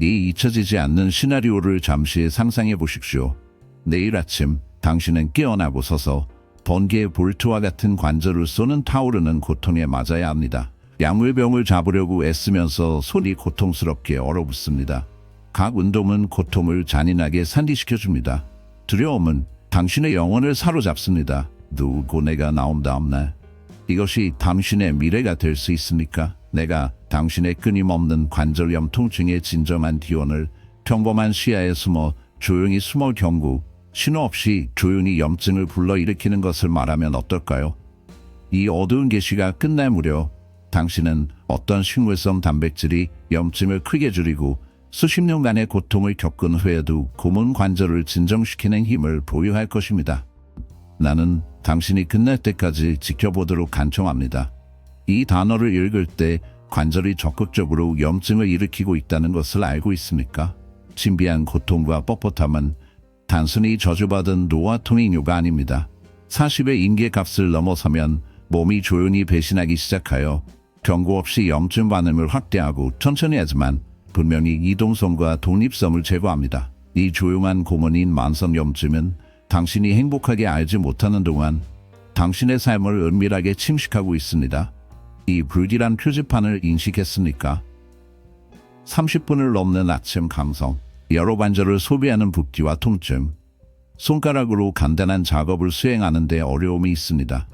이 잊혀지지 않는 시나리오를 잠시 상상해 보십시오. 내일 아침 당신은 깨어나고 서서 번개의 볼트와 같은 관절을 쏘는 타오르는 고통에 맞아야 합니다. 약물병을 잡으려고 애쓰면서 손이 고통스럽게 얼어붙습니다. 각 운동은 고통을 잔인하게 산디시켜줍니다. 두려움은 당신의 영혼을 사로잡습니다. 누구 내가 나온 다음날 이것이 당신의 미래가 될 수 있습니까? 내가 당신의 끊임없는 관절염 통증의 진정한 기원을 평범한 시야에 조용히 숨어 경고, 신호 없이 조용히 염증을 불러일으키는 것을 말하면 어떨까요? 이 어두운 계시가 끝날 무렵 당신은 어떤 식물성 단백질이 염증을 크게 줄이고 수십 년간의 고통을 겪은 후에도 고문 관절을 진정시키는 힘을 보유할 것입니다. 나는 당신이 끝날 때까지 지켜보도록 간청합니다. 이 단어를 읽을 때 관절이 적극적으로 염증을 일으키고 있다는 것을 알고 있습니까? 신비한 고통과 뻣뻣함은 단순히 저주받은 노화 통행료가 아닙니다. 40의 인계값을 넘어서면 몸이 조용히 배신하기 시작하여 경고 없이 염증 반응을 확대하고 천천히 하지만 분명히 이동성과 독립성을 제거합니다. 이 조용한 고문인 만성염증은 당신이 행복하게 알지 못하는 동안 당신의 삶을 은밀하게 침식하고 있습니다. 이 불길한 표지판을 인식했습니까? 30분을 넘는 아침 감성, 여러 관절을 소비하는 붓기와 통증, 손가락으로 간단한 작업을 수행하는 데 어려움이 있습니다.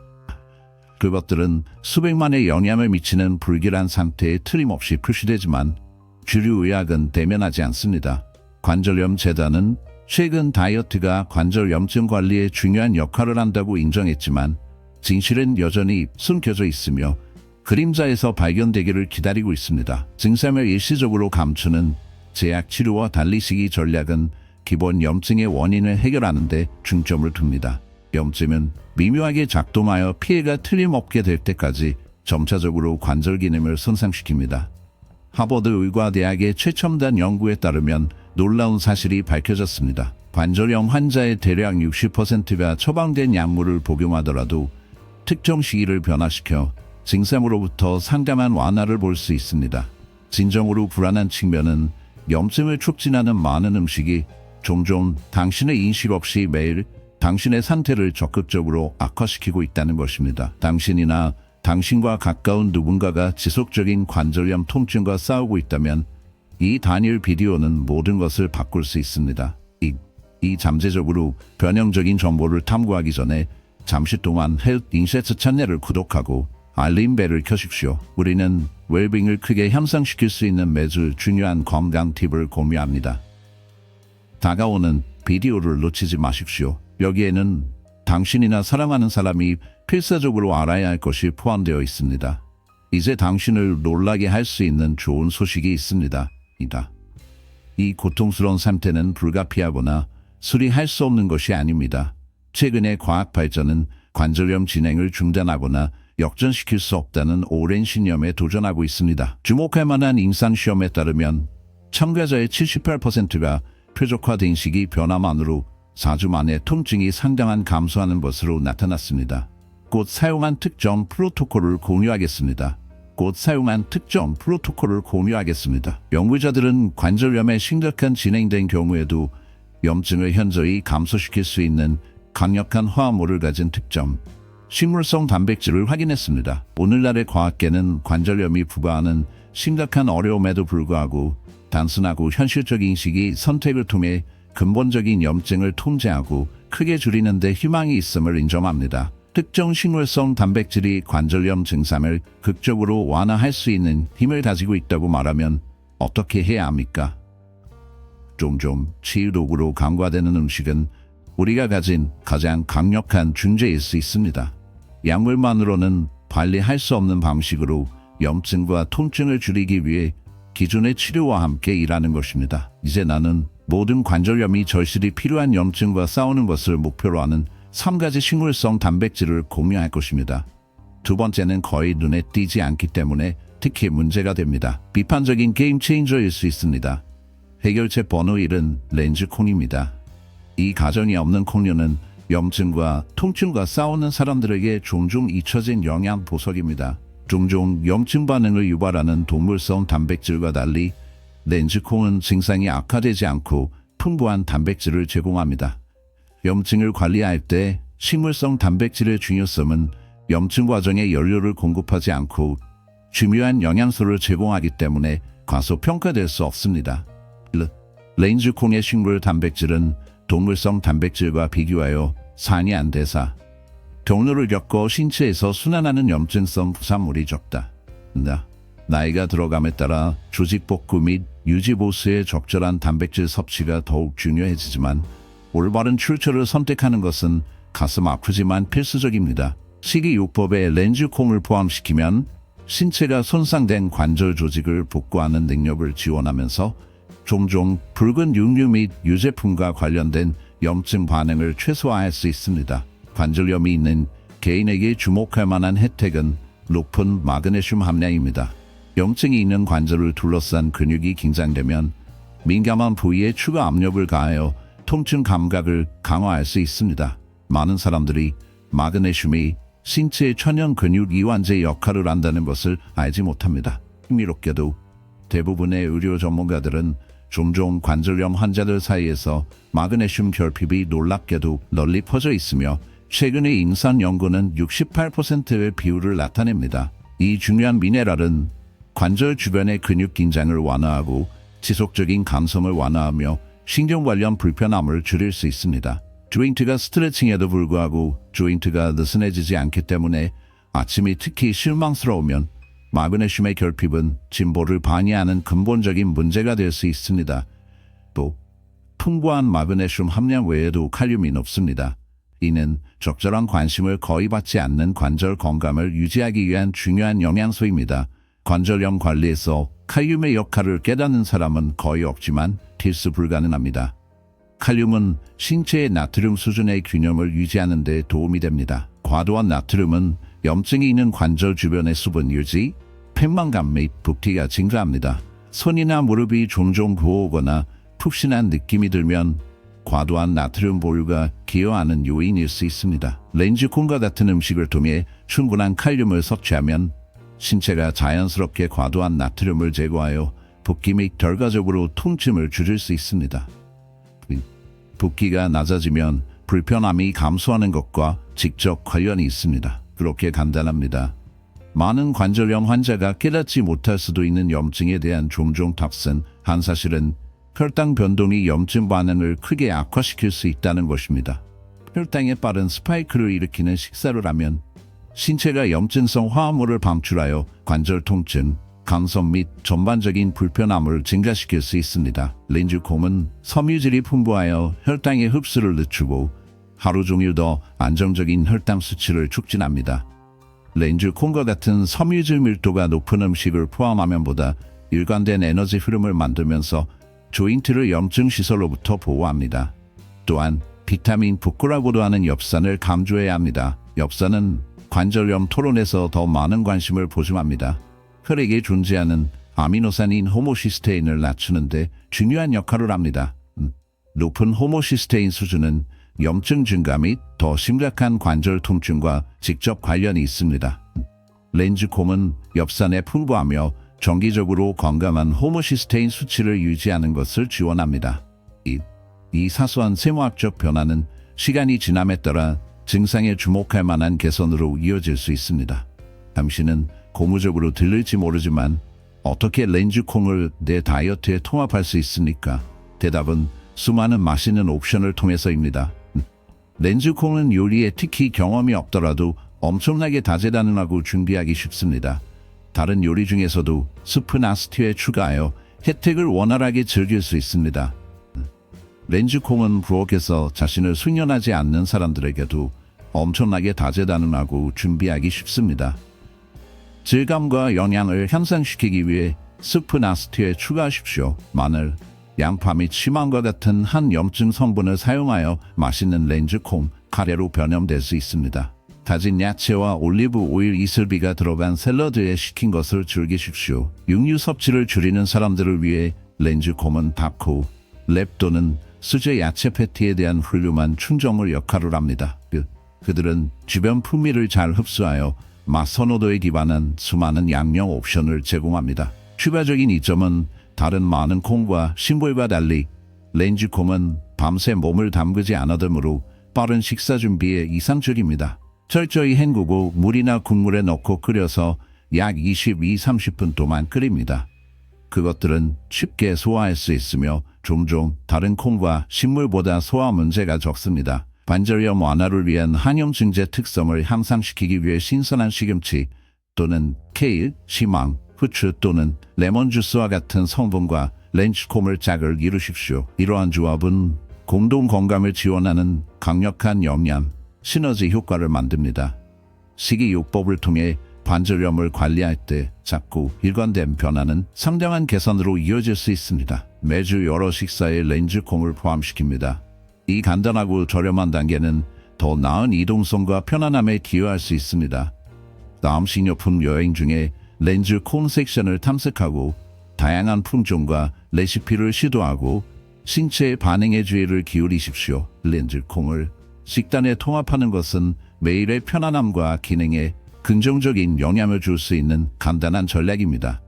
그것들은 수백만의 영향을 미치는 불길한 상태에 틀림없이 표시되지만 주류 의학은 대면하지 않습니다. 관절염 재단은 최근 다이어트가 관절염증 관리에 중요한 역할을 한다고 인정했지만 진실은 여전히 숨겨져 있으며 그림자에서 발견되기를 기다리고 있습니다. 증상을 일시적으로 감추는 제약 치료와 달리시기 전략은 기본 염증의 원인을 해결하는 데 중점을 둡니다. 염증은 미묘하게 작동하여 피해가 틀림없게 될 때까지 점차적으로 관절 기능을 손상시킵니다. 하버드 의과대학의 최첨단 연구에 따르면 놀라운 사실이 밝혀졌습니다. 관절염 환자의 대략 60%가 처방된 약물을 복용하더라도 특정 시기를 변화시켜 증상으로부터 상당한 완화를 볼 수 있습니다. 진정으로 불안한 측면은 염증을 촉진하는 많은 음식이 종종 당신의 인식 없이 매일 당신의 상태를 적극적으로 악화시키고 있다는 것입니다. 당신이나 당신과 가까운 누군가가 지속적인 관절염 통증과 싸우고 있다면 이 단일 비디오는 모든 것을 바꿀 수 있습니다. 이 잠재적으로 변형적인 정보를 탐구하기 전에 잠시 동안 헬스 인사이트 채널을 구독하고 알림벨을 켜십시오. 우리는 웰빙을 크게 향상시킬 수 있는 매주 중요한 건강 팁을 공유합니다. 다가오는 비디오를 놓치지 마십시오. 여기에는 당신이나 사랑하는 사람이 필사적으로 알아야 할 것이 포함되어 있습니다. 이제 당신을 놀라게 할 수 있는 좋은 소식이 있습니다. 이 고통스러운 상태는 불가피하거나 수리할 수 없는 것이 아닙니다. 최근의 과학 발전은 관절염 진행을 중단하거나 역전시킬 수 없다는 오랜 신념에 도전하고 있습니다. 주목할 만한 임상시험에 따르면 참가자의 78%가 표적화된 시기 변화만으로 4주 만에 통증이 상당한 감소하는 것으로 나타났습니다. 곧 사용한 특정 프로토콜을 공유하겠습니다. 연구자들은 관절염에 심각한 진행된 경우에도 염증을 현저히 감소시킬 수 있는 강력한 화합물을 가진 특정 식물성 단백질을 확인했습니다. 오늘날의 과학계는 관절염이 부과하는 심각한 어려움에도 불구하고 단순하고 현실적인 시기 선택을 통해 근본적인 염증을 통제하고 크게 줄이는 데 희망이 있음을 인정합니다. 특정 식물성 단백질이 관절염 증상을 극적으로 완화할 수 있는 힘을 가지고 있다고 말하면 어떻게 해야 합니까? 종종 치유독으로 간과되는 음식은 우리가 가진 가장 강력한 중재일 수 있습니다. 약물만으로는 관리할 수 없는 방식으로 염증과 통증을 줄이기 위해 기존의 치료와 함께 일하는 것입니다. 이제 나는 모든 관절염이 절실히 필요한 염증과 싸우는 것을 목표로 하는 3가지 식물성 단백질을 공유할 것입니다. 두 번째는 거의 눈에 띄지 않기 때문에 특히 문제가 됩니다. 비판적인 게임 체인저일 수 있습니다. 해결책 번호 1은 렌즈콩입니다. 이 가전이 없는 콩류는 염증과 통증과 싸우는 사람들에게 종종 잊혀진 영양 보석입니다. 종종 염증 반응을 유발하는 동물성 단백질과 달리 렌즈콩은 증상이 악화되지 않고 풍부한 단백질을 제공합니다. 염증을 관리할 때 식물성 단백질의 중요성은 염증 과정에 연료를 공급하지 않고 중요한 영양소를 제공하기 때문에 과소평가될 수 없습니다. 렌즈콩의 식물 단백질은 동물성 단백질과 비교하여 산이 안 돼서 경로를 겪어 신체에서 순환하는 염증성 부산물이 적다. 나이가 들어감에 따라 조직 복구 및 유지 보수에 적절한 단백질 섭취가 더욱 중요해지지만 올바른 출처를 선택하는 것은 가슴 아프지만 필수적입니다. 식이요법에 렌즈콩을 포함시키면 신체가 손상된 관절 조직을 복구하는 능력을 지원하면서 종종 붉은 육류 및 유제품과 관련된 염증 반응을 최소화할 수 있습니다. 관절염이 있는 개인에게 주목할 만한 혜택은 높은 마그네슘 함량입니다. 염증이 있는 관절을 둘러싼 근육이 긴장되면 민감한 부위에 추가 압력을 가하여 통증 감각을 강화할 수 있습니다. 많은 사람들이 마그네슘이 신체의 천연 근육 이완제 역할을 한다는 것을 알지 못합니다. 흥미롭게도 대부분의 의료 전문가들은 종종 관절염 환자들 사이에서 마그네슘 결핍이 놀랍게도 널리 퍼져 있으며 최근의 임상 연구는 68%의 비율을 나타냅니다. 이 중요한 미네랄은 관절 주변의 근육 긴장을 완화하고 지속적인 감성을 완화하며 신경 관련 불편함을 줄일 수 있습니다. 조인트가 스트레칭에도 불구하고 조인트가 느슨해지지 않기 때문에 아침이 특히 실망스러우면 마그네슘의 결핍은 진보를 방해하는 근본적인 문제가 될 수 있습니다. 또 풍부한 마그네슘 함량 외에도 칼륨이 높습니다. 이는 적절한 관심을 거의 받지 않는 관절 건강을 유지하기 위한 중요한 영양소입니다. 관절염 관리에서 칼륨의 역할을 깨닫는 사람은 거의 없지만 필수 불가능합니다. 칼륨은 신체의 나트륨 수준의 균형을 유지하는 데 도움이 됩니다. 과도한 나트륨은 염증이 있는 관절 주변의 수분 유지, 팽만감 및 붓기가 증가합니다. 손이나 무릎이 종종 부어오거나 푹신한 느낌이 들면 과도한 나트륨 보유가 기여하는 요인일 수 있습니다. 렌즈콩과 같은 음식을 통해 충분한 칼륨을 섭취하면 신체가 자연스럽게 과도한 나트륨을 제거하여 붓기 및 결과적으로 통증을 줄일 수 있습니다. 붓기가 낮아지면 불편함이 감소하는 것과 직접 관련이 있습니다. 그렇게 간단합니다. 많은 관절염 환자가 깨닫지 못할 수도 있는 염증에 대한 종종 탑승 한 사실은 혈당 변동이 염증 반응을 크게 악화시킬 수 있다는 것입니다. 혈당의 빠른 스파이크를 일으키는 식사를 하면 신체가 염증성 화합물을 방출하여 관절 통증, 감성 및 전반적인 불편함을 증가시킬 수 있습니다. 렌즈콩은 섬유질이 풍부하여 혈당의 흡수를 늦추고 하루 종일 더 안정적인 혈당 수치를 촉진합니다. 렌즈콩과 같은 섬유질 밀도가 높은 음식을 포함하면보다 일관된 에너지 흐름을 만들면서 조인트를 염증 시설로부터 보호합니다. 또한 비타민 B라고도 하는 엽산을 강조해야 합니다. 엽산은 관절염 토론에서 더 많은 관심을 보증합니다. 혈액에 존재하는 아미노산인 호모시스테인을 낮추는 데 중요한 역할을 합니다. 높은 호모시스테인 수준은 염증 증가 및 더 심각한 관절 통증과 직접 관련이 있습니다. 렌즈콩은 엽산에 풍부하며 정기적으로 건강한 호모시스테인 수치를 유지하는 것을 지원합니다. 이 사소한 생화학적 변화는 시간이 지남에 따라 증상에 주목할 만한 개선으로 이어질 수 있습니다. 당신은 고무적으로 들릴지 모르지만 어떻게 렌즈콩을 내 다이어트에 통합할 수 있습니까? 대답은 수많은 맛있는 옵션을 통해서입니다. 렌즈콩은 요리에 특히 경험이 없더라도 엄청나게 다재다능하고 준비하기 쉽습니다. 다른 요리 중에서도 스프나 스튜에 추가하여 혜택을 원활하게 즐길 수 있습니다. 렌즈콩은 부엌에서 자신을 숙련하지 않는 사람들에게도 엄청나게 다재다능하고 준비하기 쉽습니다. 질감과 영양을 향상시키기 위해 스프나 스튜에 추가하십시오. 마늘, 양파 및 시망과 같은 한 염증 성분을 사용하여 맛있는 렌즈콩 카레로 변형될 수 있습니다. 다진 야채와 올리브 오일 이슬비가 들어간 샐러드에 식힌 것을 즐기십시오. 육류 섭취를 줄이는 사람들을 위해 렌즈콩은 다코, 랩 또는 수제 야채 패티에 대한 훌륭한 충전물 역할을 합니다. 그들은 주변 풍미를 잘 흡수하여 맛 선호도에 기반한 수많은 양념 옵션을 제공합니다. 추가적인 이점은 다른 많은 콩과 식물과 달리 렌즈콩은 밤새 몸을 담그지 않아되므로 빠른 식사 준비에 이상적입니다. 철저히 헹구고 물이나 국물에 넣고 끓여서 약 22-30분 동안 끓입니다. 그것들은 쉽게 소화할 수 있으며 종종 다른 콩과 식물보다 소화 문제가 적습니다. 관절염 완화를 위한 항염증제 특성을 향상시키기 위해 신선한 시금치 또는 케일, 시망, 후추 또는 레몬 주스와 같은 성분과 렌즈콩을 짝을 이루십시오. 이러한 조합은 공동 건강을 지원하는 강력한 영양, 시너지 효과를 만듭니다. 식이요법을 통해 관절염을 관리할 때 작고 일관된 변화는 상당한 개선으로 이어질 수 있습니다. 매주 여러 식사에 렌즈콩을 포함시킵니다. 이 간단하고 저렴한 단계는 더 나은 이동성과 편안함에 기여할 수 있습니다. 다음 식료품 여행 중에 렌즈콩 섹션을 탐색하고 다양한 품종과 레시피를 시도하고 신체의 반응에 주의를 기울이십시오. 렌즈콩을 식단에 통합하는 것은 매일의 편안함과 기능에 긍정적인 영향을 줄 수 있는 간단한 전략입니다.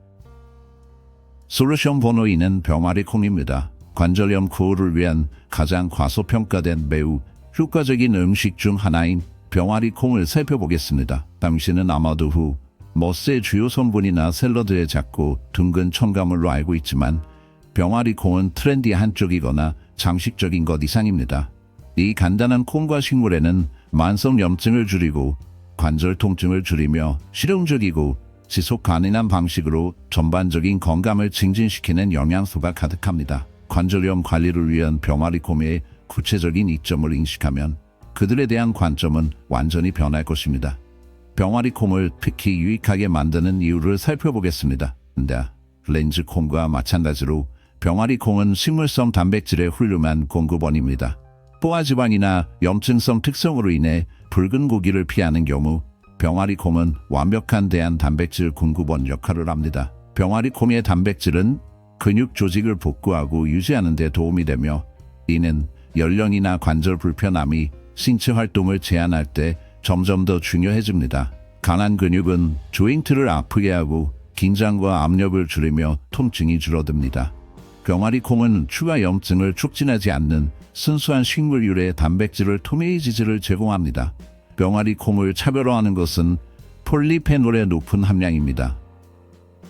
솔루션 번호 2는 병아리 콩입니다. 관절염 구호를 위한 가장 과소평가된 매우 효과적인 음식 중 하나인 병아리 콩을 살펴보겠습니다. 당신은 아마도 머스의 주요 성분이나 샐러드에 작고 둥근 첨가물로 알고 있지만 병아리 콩은 트렌디한 쪽이거나 장식적인 것 이상입니다. 이 간단한 콩과 식물에는 만성 염증을 줄이고 관절 통증을 줄이며 실용적이고 지속 가능한 방식으로 전반적인 건강을 증진시키는 영양소가 가득합니다. 관절염 관리를 위한 병아리 콩의 구체적인 이점을 인식하면 그들에 대한 관점은 완전히 변할 것입니다. 병아리 콩을 특히 유익하게 만드는 이유를 살펴보겠습니다. 렌즈콩과 마찬가지로 병아리 콩은 식물성 단백질의 훌륭한 공급원입니다. 포화지방이나 염증성 특성으로 인해 붉은 고기를 피하는 경우 병아리 콩은 완벽한 대한 단백질 공급원 역할을 합니다. 병아리 콩의 단백질은 근육 조직을 복구하고 유지하는 데 도움이 되며 이는 연령이나 관절 불편함이 신체 활동을 제한할 때 점점 더 중요해집니다. 강한 근육은 조인트를 아프게 하고 긴장과 압력을 줄이며 통증이 줄어듭니다. 병아리 콩은 추가 염증을 촉진하지 않는 순수한 식물유래 단백질을 토메이지질을 제공합니다. 병아리 콩을 차별화하는 것은 폴리페놀의 높은 함량입니다.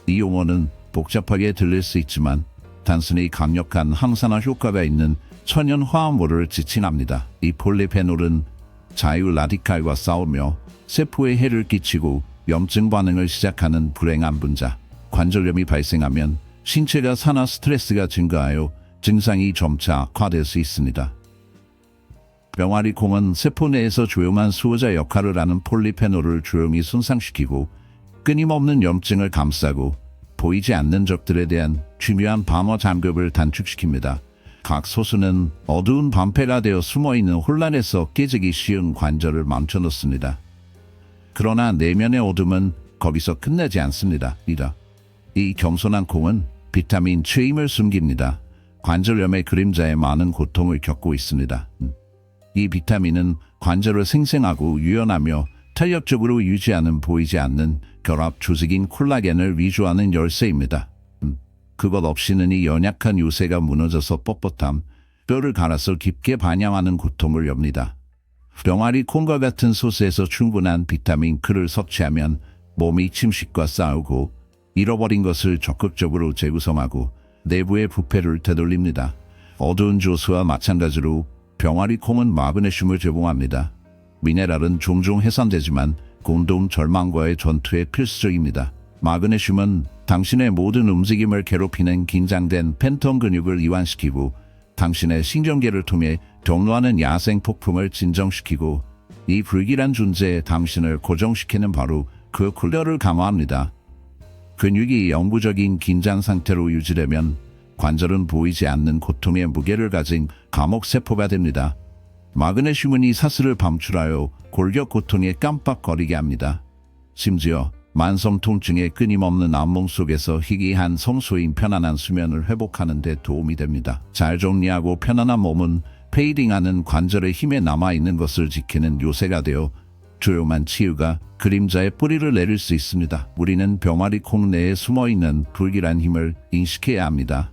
이 용어는 복잡하게 들릴 수 있지만 단순히 강력한 항산화 효과가 있는 천연 화합물을 지칭합니다. 이 폴리페놀은 자유 라디칼과 싸우며 세포에 해를 끼치고 염증 반응을 시작하는 불행한 분자. 관절염이 발생하면 신체가 산화 스트레스가 증가하여 증상이 점차 악화될 수 있습니다. 병아리 콩은 세포 내에서 조용한 수호자 역할을 하는 폴리페놀을 조용히 손상시키고 끊임없는 염증을 감싸고 보이지 않는 적들에 대한 중요한 방어 장벽을 단축시킵니다. 각 소수는 어두운 방패가 되어 숨어있는 혼란에서 깨지기 쉬운 관절을 망쳐놓습니다. 그러나 내면의 어둠은 거기서 끝나지 않습니다. 이 겸손한 콩은 비타민 C임을 숨깁니다. 관절염의 그림자에 많은 고통을 겪고 있습니다. 이 비타민은 관절을 생생하고 유연하며 탄력적으로 유지하는 보이지 않는 결합 조직인 콜라겐을 위조하는 열쇠입니다. 그것 없이는 이 연약한 요새가 무너져서 뻣뻣함, 뼈를 갈아서 깊게 반영하는 고통을 엽니다. 병아리 콩과 같은 소스에서 충분한 비타민 K를 섭취하면 몸이 침식과 싸우고 잃어버린 것을 적극적으로 재구성하고 내부의 부패를 되돌립니다. 어두운 조수와 마찬가지로 병아리 콩은 마그네슘을 제공합니다. 미네랄은 종종 해산되지만 공동 절망과의 전투에 필수적입니다. 마그네슘은 당신의 모든 움직임을 괴롭히는 긴장된 팬텀 근육을 이완시키고 당신의 신경계를 통해 경로하는 야생 폭풍을 진정시키고 이 불길한 존재에 당신을 고정시키는 바로 그 쿨러를 강화합니다. 근육이 영구적인 긴장 상태로 유지되면 관절은 보이지 않는 고통의 무게를 가진 감옥세포가 됩니다. 마그네슘은 이 사슬을 방출하여 골격 고통에 깜빡거리게 합니다. 심지어 만성 통증의 끊임없는 악몽 속에서 희귀한 성소인 편안한 수면을 회복하는 데 도움이 됩니다. 잘 정리하고 편안한 몸은 페이딩하는 관절의 힘에 남아있는 것을 지키는 요새가 되어 조용한 치유가 그림자의 뿌리를 내릴 수 있습니다. 우리는 병아리 콩 내에 숨어있는 불길한 힘을 인식해야 합니다.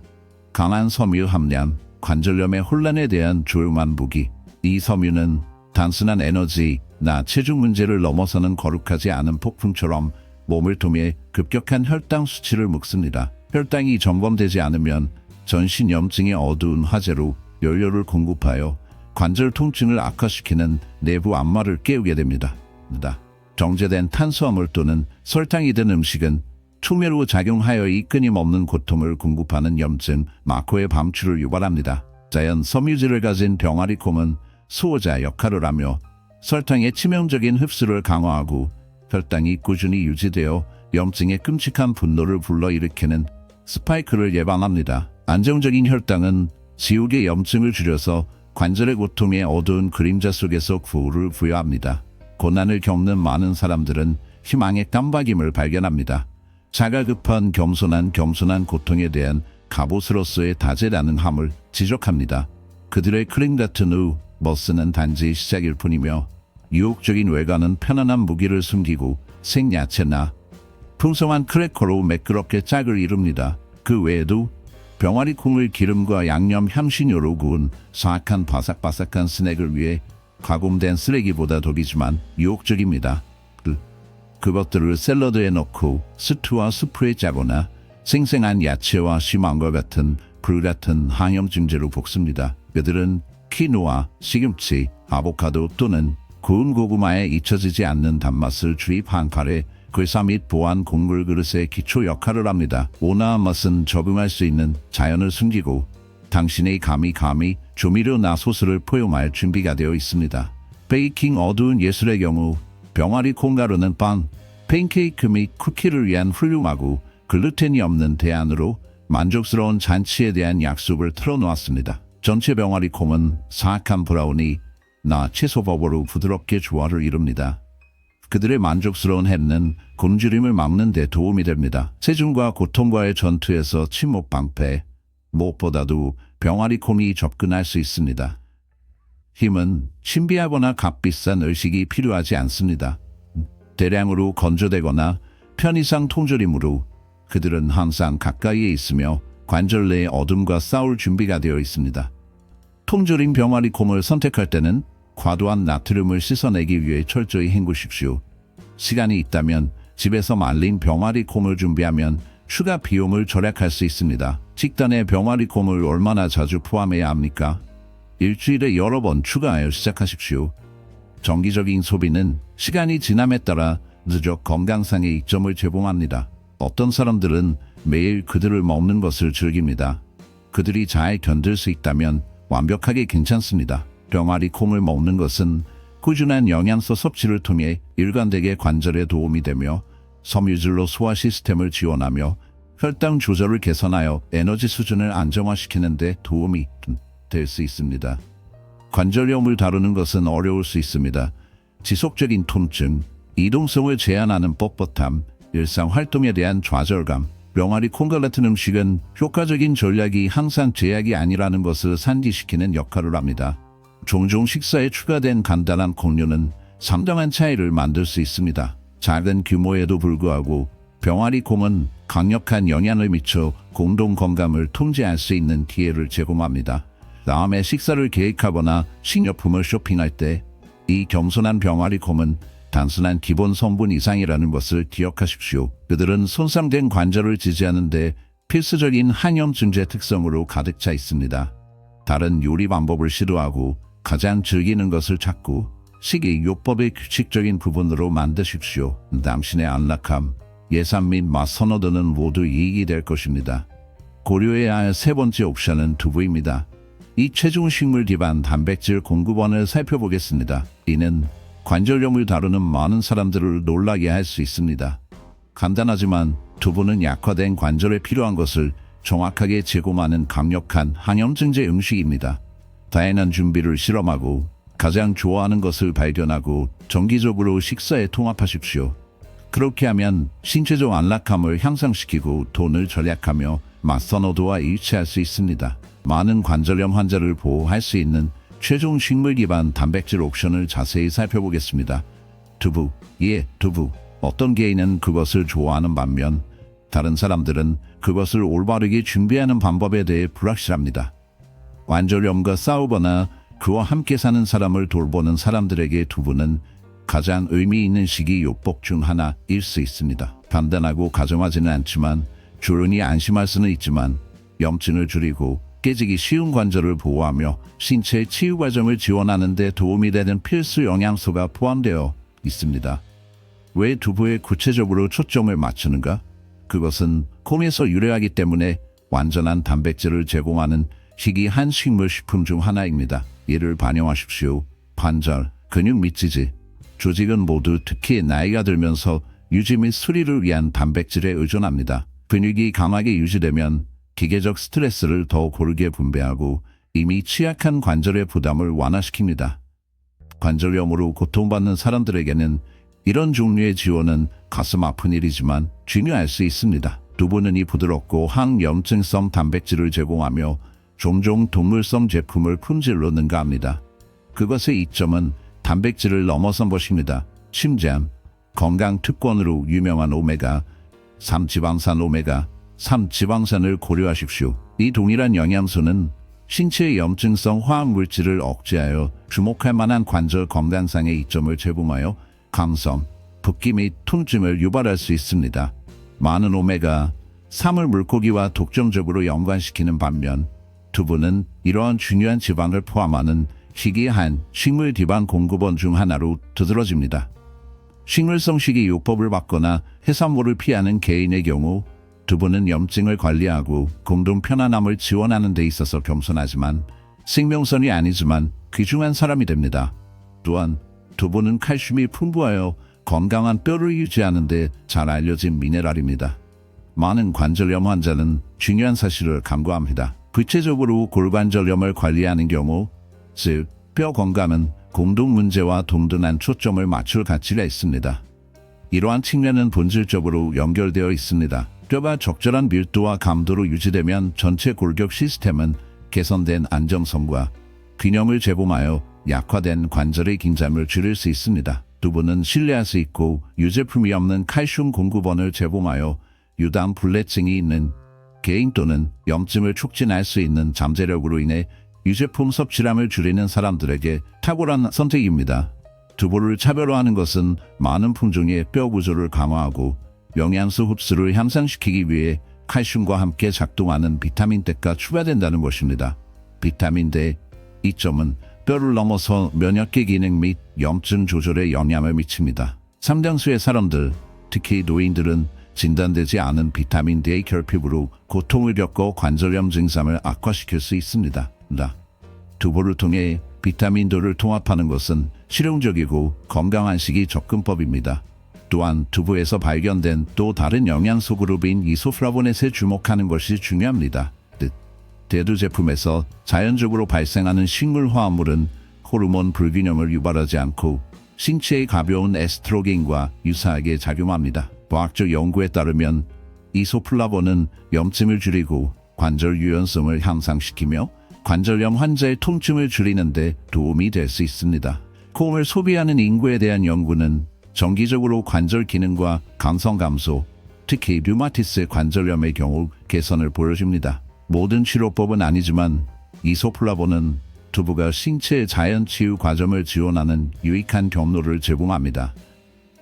강한 섬유 함량, 관절염의 혼란에 대한 조용한 무기. 이 섬유는 단순한 에너지나 체중 문제를 넘어서는 거룩하지 않은 폭풍처럼 몸을 통해 급격한 혈당 수치를 묶습니다. 혈당이 점검되지 않으면 전신 염증의 어두운 화재로 연료를 공급하여 관절 통증을 악화시키는 내부 안마를 깨우게 됩니다. 정제된 탄수화물 또는 설탕이 든 음식은 투매로 작용하여 이 끊임없는 고통을 공급하는 염증, 마코의 밤출을 유발합니다. 자연 섬유질을 가진 병아리 콩은 수호자 역할을 하며 설탕의 치명적인 흡수를 강화하고 혈당이 꾸준히 유지되어 염증의 끔찍한 분노를 불러일으키는 스파이크를 예방합니다. 안정적인 혈당은 지옥의 염증을 줄여서 관절의 고통의 어두운 그림자 속에서 구호를 부여합니다. 고난을 겪는 많은 사람들은 희망의 깜박임을 발견합니다. 자가급한 겸손한 고통에 대한 갑옷으로서의 다재라는 함을 지적합니다. 그들의 크림 같은 머스는 단지 시작일 뿐이며 유혹적인 외관은 편안한 무기를 숨기고 생야채나 풍성한 크래커로 매끄럽게 짝을 이룹니다. 그 외에도 병아리 콩을 기름과 양념 향신료로 구운 사악한 바삭바삭한 스낵을 위해 가공된 쓰레기보다 덕이지만 유혹적입니다. 그것들을 샐러드에 넣고 스튜와 수프에 짜거나 생생한 야채와 심한과 같은 불같은 항염증제로 볶습니다. 그들은 키노아, 시금치, 아보카도 또는 구운 고구마에 잊혀지지 않는 단맛을 주입한 카레, 괴사 및 보안 곡물 그릇의 기초 역할을 합니다. 온화한 맛은 적응할 수 있는 자연을 숨기고 당신의 감이 조미료나 소스를 포용할 준비가 되어 있습니다. 베이킹 어두운 예술의 경우 병아리 콩가루는 빵, 팬케이크 및 쿠키를 위한 훌륭하고 글루텐이 없는 대안으로 만족스러운 잔치에 대한 약속을 틀어놓았습니다. 전체 병아리 콩은 사악한 브라우니, 채소버버로 부드럽게 조화를 이룹니다. 그들의 만족스러운 햄는 굶주림을 막는 데 도움이 됩니다. 체중과 고통과의 전투에서 침묵 방패, 무엇보다도 병아리 콩이 접근할 수 있습니다. 힘은 신비하거나 값비싼 의식이 필요하지 않습니다. 대량으로 건조되거나 편의상 통조림으로 그들은 항상 가까이에 있으며 관절 내의 어둠과 싸울 준비가 되어 있습니다. 통조림 병아리 콩을 선택할 때는 과도한 나트륨을 씻어내기 위해 철저히 헹구십시오. 시간이 있다면 집에서 말린 병아리 콩을 준비하면 추가 비용을 절약할 수 있습니다. 식단에 병아리 콩을 얼마나 자주 포함해야 합니까? 일주일에 여러 번 추가하여 시작하십시오. 정기적인 소비는 시간이 지남에 따라 누적 건강상의 이점을 제공합니다. 어떤 사람들은 매일 그들을 먹는 것을 즐깁니다. 그들이 잘 견딜 수 있다면 완벽하게 괜찮습니다. 병아리 콩을 먹는 것은 꾸준한 영양소 섭취를 통해 일관되게 관절에 도움이 되며 섬유질로 소화 시스템을 지원하며 혈당 조절을 개선하여 에너지 수준을 안정화시키는 데 도움이 될 수 있습니다. 관절염을 다루는 것은 어려울 수 있습니다. 지속적인 통증, 이동성을 제한하는 뻣뻣함, 일상 활동에 대한 좌절감, 병아리 콩과 같은 음식은 효과적인 전략이 항상 제약이 아니라는 것을 상기시키는 역할을 합니다. 종종 식사에 추가된 간단한 콩류는 상당한 차이를 만들 수 있습니다. 작은 규모에도 불구하고 병아리 콩은 강력한 영향을 미쳐 공동 건강을 통제할 수 있는 기회를 제공합니다. 다음에 식사를 계획하거나 식료품을 쇼핑할 때 이 겸손한 병아리 콩은 단순한 기본 성분 이상이라는 것을 기억하십시오. 그들은 손상된 관절을 지지하는 데 필수적인 항염증제 특성으로 가득 차 있습니다. 다른 요리 방법을 시도하고 가장 즐기는 것을 찾고 식이요법의 규칙적인 부분으로 만드십시오. 당신의 안락함, 예산 및 맛 선호도는 모두 이익이 될 것입니다. 고려해야 할 세 번째 옵션은 두부입니다. 이 체중 식물 기반 단백질 공급원을 살펴보겠습니다. 이는 관절염을 다루는 많은 사람들을 놀라게 할 수 있습니다. 간단하지만 두부는 약화된 관절에 필요한 것을 정확하게 제공하는 강력한 항염증제 음식입니다. 다양한 준비를 실험하고 가장 좋아하는 것을 발견하고 정기적으로 식사에 통합하십시오. 그렇게 하면 신체적 안락함을 향상시키고 돈을 절약하며 맛 선호도와 일치할 수 있습니다. 많은 관절염 환자를 보호할 수 있는 최종 식물 기반 단백질 옵션을 자세히 살펴보겠습니다. 두부, 두부. 어떤 개인은 그것을 좋아하는 반면 다른 사람들은 그것을 올바르게 준비하는 방법에 대해 불확실합니다. 관절염과 싸우거나 그와 함께 사는 사람을 돌보는 사람들에게 두부는 가장 의미 있는 식이요법 중 하나일 수 있습니다. 간단하고 가정하지는 않지만 주론이 안심할 수는 있지만 염증을 줄이고 깨지기 쉬운 관절을 보호하며 신체 치유 과정을 지원하는 데 도움이 되는 필수 영양소가 포함되어 있습니다. 왜 두부에 구체적으로 초점을 맞추는가? 그것은 콩에서 유래하기 때문에 완전한 단백질을 제공하는 희귀한 식물 식품 중 하나입니다. 이를 반영하십시오. 관절, 근육 및 지지, 조직은 모두 특히 나이가 들면서 유지 및 수리를 위한 단백질에 의존합니다. 근육이 강하게 유지되면 기계적 스트레스를 더 고르게 분배하고 이미 취약한 관절의 부담을 완화시킵니다. 관절염으로 고통받는 사람들에게는 이런 종류의 지원은 가슴 아픈 일이지만 중요할 수 있습니다. 두부는 이 부드럽고 항염증성 단백질을 제공하며 종종 동물성 제품을 품질로 능가합니다. 그것의 이점은 단백질을 넘어선 것입니다. 심장, 건강 특권으로 유명한 오메가3 지방산 오메가3 지방산을 고려하십시오. 이 동일한 영양소는 신체의 염증성 화학물질을 억제하여 주목할 만한 관절 건강상의 이점을 제공하여 감성, 붓기 및 통증을 유발할 수 있습니다. 많은 오메가3을 물고기와 독점적으로 연관시키는 반면 두부는 이러한 중요한 지방을 포함하는 희귀한 식물 기반 공급원 중 하나로 두드러집니다. 식물성 식이요법을 받거나 해산물을 피하는 개인의 경우 두부는 염증을 관리하고 공동 편안함을 지원하는 데 있어서 겸손하지만 생명선이 아니지만 귀중한 사람이 됩니다. 또한 두부는 칼슘이 풍부하여 건강한 뼈를 유지하는 데 잘 알려진 미네랄입니다. 많은 관절염 환자는 중요한 사실을 간과합니다. 구체적으로 골관절염을 관리하는 경우, 즉 뼈 건강은 공동 문제와 동등한 초점을 맞출 가치가 있습니다. 이러한 측면은 본질적으로 연결되어 있습니다. 뼈가 적절한 밀도와 감도로 유지되면 전체 골격 시스템은 개선된 안정성과 균형을 제공하여 약화된 관절의 긴장을 줄일 수 있습니다. 두부는 신뢰할 수 있고 유제품이 없는 칼슘 공급원을 제공하여 유당 불내증이 있는 개인 또는 염증을 촉진할 수 있는 잠재력으로 인해 유제품 섭취량을 줄이는 사람들에게 탁월한 선택입니다. 두부를 차별화하는 것은 많은 품종의 뼈 구조를 강화하고 영양소 흡수를 향상시키기 위해 칼슘과 함께 작동하는 비타민 D가 추가된다는 것입니다. 비타민 D 이점은 뼈를 넘어서 면역계 기능 및 염증 조절에 영향을 미칩니다. 상당수의 사람들, 특히 노인들은 진단되지 않은 비타민 D의 결핍으로 고통을 겪어 관절염 증상을 악화시킬 수 있습니다. 두부를 통해 비타민 D를 통합하는 것은 실용적이고 건강한 식이 접근법입니다. 또한 두부에서 발견된 또 다른 영양소 그룹인 이소플라보넷에 주목하는 것이 중요합니다. 대두 제품에서 자연적으로 발생하는 식물 화합물은 호르몬 불균형을 유발하지 않고 신체의 가벼운 에스트로겐과 유사하게 작용합니다. 과학적 연구에 따르면 이소플라본은 염증을 줄이고 관절 유연성을 향상시키며 관절염 환자의 통증을 줄이는 데 도움이 될 수 있습니다. 콩을 소비하는 인구에 대한 연구는 정기적으로 관절 기능과 강성 감소, 특히 류마티스 관절염의 경우 개선을 보여줍니다. 모든 치료법은 아니지만 이소플라본은 두부가 신체의 자연 치유 과정을 지원하는 유익한 경로를 제공합니다.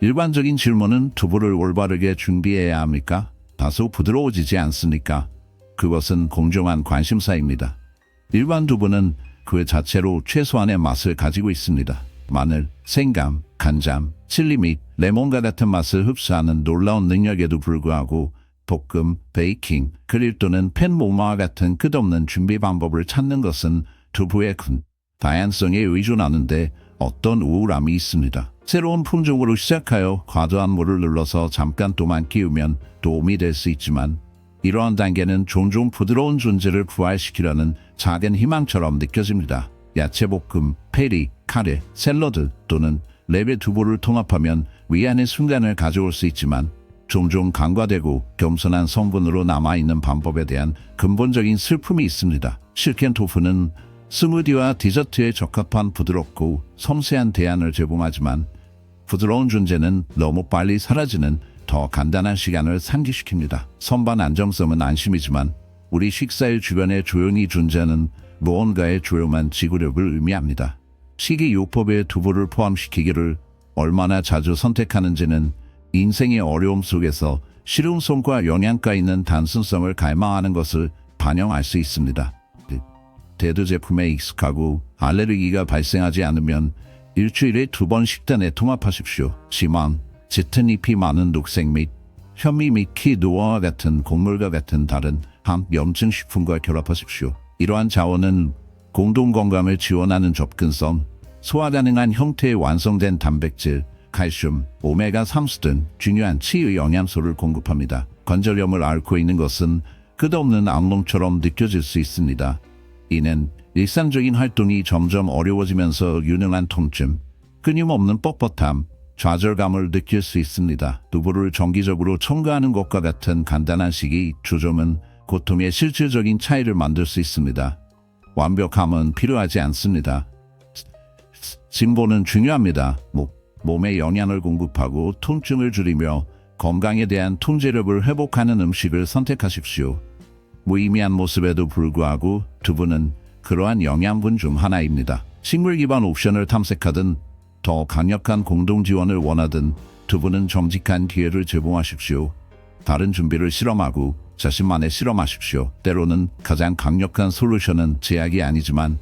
일반적인 질문은 두부를 올바르게 준비해야 합니까? 다소 부드러워지지 않습니까? 그것은 공정한 관심사입니다. 일반 두부는 그 자체로 최소한의 맛을 가지고 있습니다. 마늘, 생강, 간장, 칠리 및 레몬과 같은 맛을 흡수하는 놀라운 능력에도 불구하고 볶음, 베이킹, 그릴 또는 팬모마와 같은 끝없는 준비 방법을 찾는 것은 두부의 큰 다양성에 의존하는데 어떤 우울함이 있습니다. 새로운 품종으로 시작하여 과도한 물을 눌러서 잠깐 동안 끼우면 도움이 될 수 있지만 이러한 단계는 종종 부드러운 존재를 부활시키려는 작은 희망처럼 느껴집니다. 야채볶음, 페리, 카레, 샐러드 또는 랩의 두부를 통합하면 위안의 순간을 가져올 수 있지만 종종 간과되고 겸손한 성분으로 남아있는 방법에 대한 근본적인 슬픔이 있습니다. 실켄 토프는 스무디와 디저트에 적합한 부드럽고 섬세한 대안을 제공하지만 부드러운 존재는 너무 빨리 사라지는 더 간단한 시간을 상기시킵니다. 선반 안정성은 안심이지만 우리 식사일 주변에 조용히 존재하는 무언가의 조용한 지구력을 의미합니다. 식이요법에 두부를 포함시키기를 얼마나 자주 선택하는지는 인생의 어려움 속에서 실용성과 영양가 있는 단순성을 갈망하는 것을 반영할 수 있습니다. 대두 제품에 익숙하고 알레르기가 발생하지 않으면 일주일에 2번 식단에 통합하십시오. 심한, 짙은 잎이 많은 녹색 및 현미 및 키노아와 같은 곡물과 같은 다른 항염증 식품과 결합하십시오. 이러한 자원은 공동 건강을 지원하는 접근성, 소화 가능한 형태의 완성된 단백질, 칼슘, 오메가3수 등 중요한 치의 영양소를 공급합니다. 관절염을 앓고 있는 것은 끝없는 악몽처럼 느껴질 수 있습니다. 이는 일상적인 활동이 점점 어려워지면서 유능한 통증, 끊임없는 뻣뻣함, 좌절감을 느낄 수 있습니다. 두부를 정기적으로 첨가하는 것과 같은 간단한 식이 조점은 고통의 실질적인 차이를 만들 수 있습니다. 완벽함은 필요하지 않습니다. 진보는 중요합니다. 몸에 영양을 공급하고 통증을 줄이며 건강에 대한 통제력을 회복하는 음식을 선택하십시오. 무의미한 모습에도 불구하고 두부는 그러한 영양분 중 하나입니다. 식물 기반 옵션을 탐색하든 더 강력한 공동 지원을 원하든 두부는 정직한 기회를 제공하십시오. 다른 준비를 실험하고 자신만의 실험하십시오. 때로는 가장 강력한 솔루션은 제약이 아니지만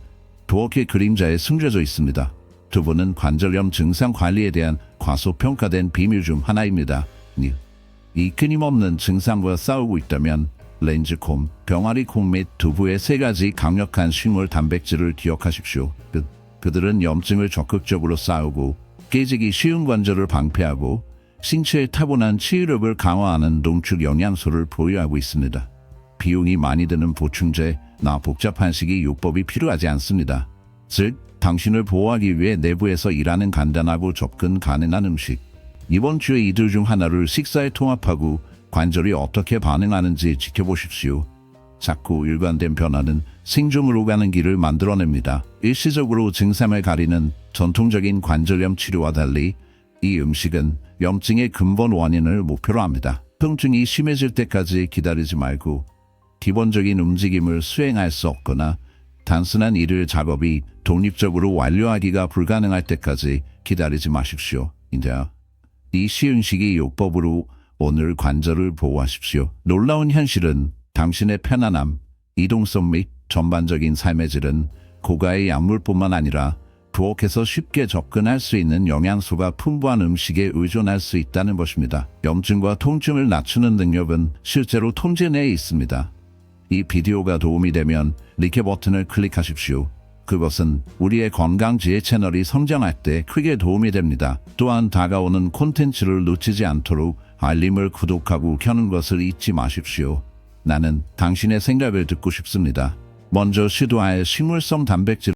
도어의 그림자에 숨겨져 있습니다. 두부는 관절염 증상 관리에 대한 과소평가된 비밀 중 하나입니다. 이 끊임없는 증상과 싸우고 있다면 렌즈콤, 병아리콤 및 두부의 3가지 강력한 식물 단백질을 기억하십시오. 그들은 염증을 적극적으로 싸우고 깨지기 쉬운 관절을 방패하고 신체의 타고난 치유력을 강화하는 농축 영양소를 보유하고 있습니다. 비용이 많이 드는 보충제나 복잡한 식이요법이 필요하지 않습니다. 즉, 당신을 보호하기 위해 내부에서 일하는 간단하고 접근 가능한 음식. 이번 주에 이들 중 하나를 식사에 통합하고 관절이 어떻게 반응하는지 지켜보십시오. 작고 일관된 변화는 생존으로 가는 길을 만들어냅니다. 일시적으로 증상을 가리는 전통적인 관절염 치료와 달리 이 음식은 염증의 근본 원인을 목표로 합니다. 통증이 심해질 때까지 기다리지 말고 기본적인 움직임을 수행할 수 없거나 단순한 일을 작업이 독립적으로 완료하기가 불가능할 때까지 기다리지 마십시오. 이 쉬운 식이요법으로 오늘 관절을 보호하십시오. 놀라운 현실은 당신의 편안함, 이동성 및 전반적인 삶의 질은 고가의 약물뿐만 아니라 부엌에서 쉽게 접근할 수 있는 영양소가 풍부한 음식에 의존할 수 있다는 것입니다. 염증과 통증을 낮추는 능력은 실제로 통제 내에 있습니다. 이 비디오가 도움이 되면 리케 버튼을 클릭하십시오. 그것은 우리의 건강지혜 채널이 성장할 때 크게 도움이 됩니다. 또한 다가오는 콘텐츠를 놓치지 않도록 알림을 구독하고 켜는 것을 잊지 마십시오. 나는 당신의 생각을 듣고 싶습니다. 먼저 시도할 식물성 단백질